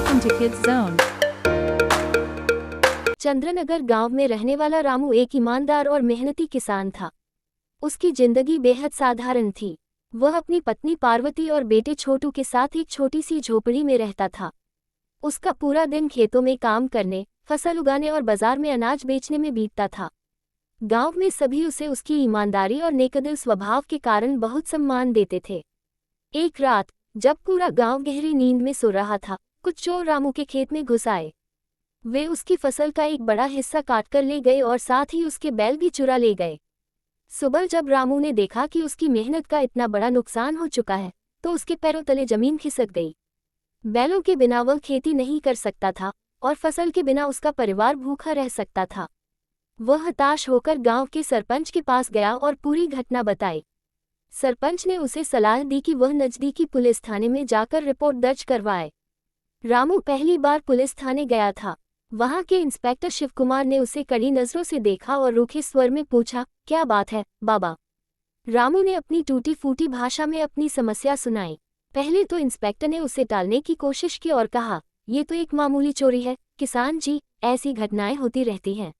Welcome to Kids Zone. Chandranagar गांव में रहने वाला रामू एक ईमानदार और मेहनती किसान था। उसकी जिंदगी बेहद साधारण थी। वह अपनी पत्नी पार्वती और बेटे छोटू के साथ एक छोटी सी झोपड़ी में रहता था। उसका पूरा दिन खेतों में काम करने, फसल उगाने और बाजार में अनाज बेचने में बीतता था। गांव में सभी उसे उसकी ईमानदारी और नेकदिल स्वभाव के कारण बहुत सम्मान देते थे। एक रात जब पूरा गांव गहरी नींद में सो रहा था, कुछ चोर रामू के खेत में घुस आए। वे उसकी फसल का एक बड़ा हिस्सा काटकर ले गए और साथ ही उसके बैल भी चुरा ले गए। सुबह जब रामू ने देखा कि उसकी मेहनत का इतना बड़ा नुकसान हो चुका है, तो उसके पैरों तले जमीन खिसक गई। बैलों के बिना वह खेती नहीं कर सकता था और फसल के बिना उसका परिवार भूखा रह सकता था। वह हताश होकर गांव के सरपंच के पास गया और पूरी घटना बताई। सरपंच ने उसे सलाह दी कि वह नज़दीकी पुलिस थाने में जाकर रिपोर्ट दर्ज करवाए। रामू पहली बार पुलिस थाने गया था। वहां के इंस्पेक्टर शिवकुमार ने उसे कड़ी नजरों से देखा और रूखे स्वर में पूछा, क्या बात है बाबा? रामू ने अपनी टूटी फूटी भाषा में अपनी समस्या सुनाई। पहले तो इंस्पेक्टर ने उसे टालने की कोशिश की और कहा, ये तो एक मामूली चोरी है किसान जी, ऐसी घटनाएं होती रहती हैं।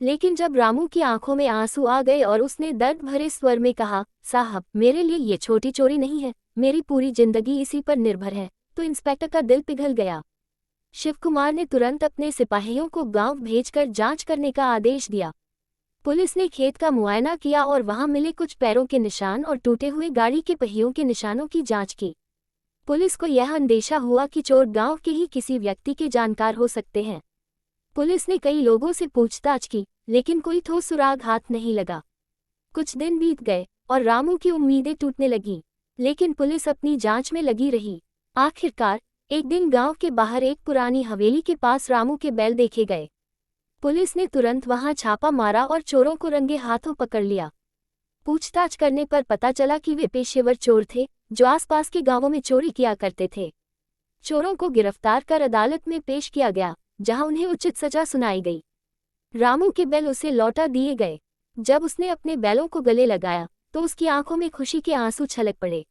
लेकिन जब रामू की आंखों में आंसू आ गए और उसने दर्द भरे स्वर में कहा, साहब मेरे लिए ये छोटी चोरी नहीं है, मेरी पूरी जिंदगी इसी पर निर्भर है, तो इंस्पेक्टर का दिल पिघल गया। शिवकुमार ने तुरंत अपने सिपाहियों को गांव भेजकर जांच करने का आदेश दिया। पुलिस ने खेत का मुआयना किया और वहां मिले कुछ पैरों के निशान और टूटे हुए गाड़ी के पहियों के निशानों की जांच की। पुलिस को यह अंदेशा हुआ कि चोर गांव के ही किसी व्यक्ति के जानकार हो सकते हैं। पुलिस ने कई लोगों से पूछताछ की, लेकिन कोई ठोस सुराग हाथ नहीं लगा। कुछ दिन बीत गए और रामू की उम्मीदें टूटने लगीं, लेकिन पुलिस अपनी जांच में लगी रही। आखिरकार एक दिन गांव के बाहर एक पुरानी हवेली के पास रामू के बैल देखे गए। पुलिस ने तुरंत वहां छापा मारा और चोरों को रंगे हाथों पकड़ लिया। पूछताछ करने पर पता चला कि वे पेशेवर चोर थे जो आसपास के गांवों में चोरी किया करते थे। चोरों को गिरफ्तार कर अदालत में पेश किया गया, जहां उन्हें उचित सजा सुनाई गई। रामू के बैल उसे लौटा दिए गए। जब उसने अपने बैलों को गले लगाया तो उसकी आंखों में खुशी के आंसू छलक पड़े।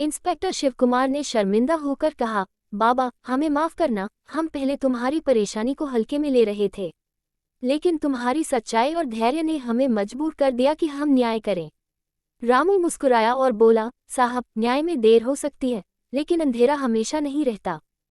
इंस्पेक्टर शिवकुमार ने शर्मिंदा होकर कहा, बाबा हमें माफ करना, हम पहले तुम्हारी परेशानी को हल्के में ले रहे थे, लेकिन तुम्हारी सच्चाई और धैर्य ने हमें मजबूर कर दिया कि हम न्याय करें। रामू मुस्कुराया और बोला, साहब न्याय में देर हो सकती है, लेकिन अंधेरा हमेशा नहीं रहता।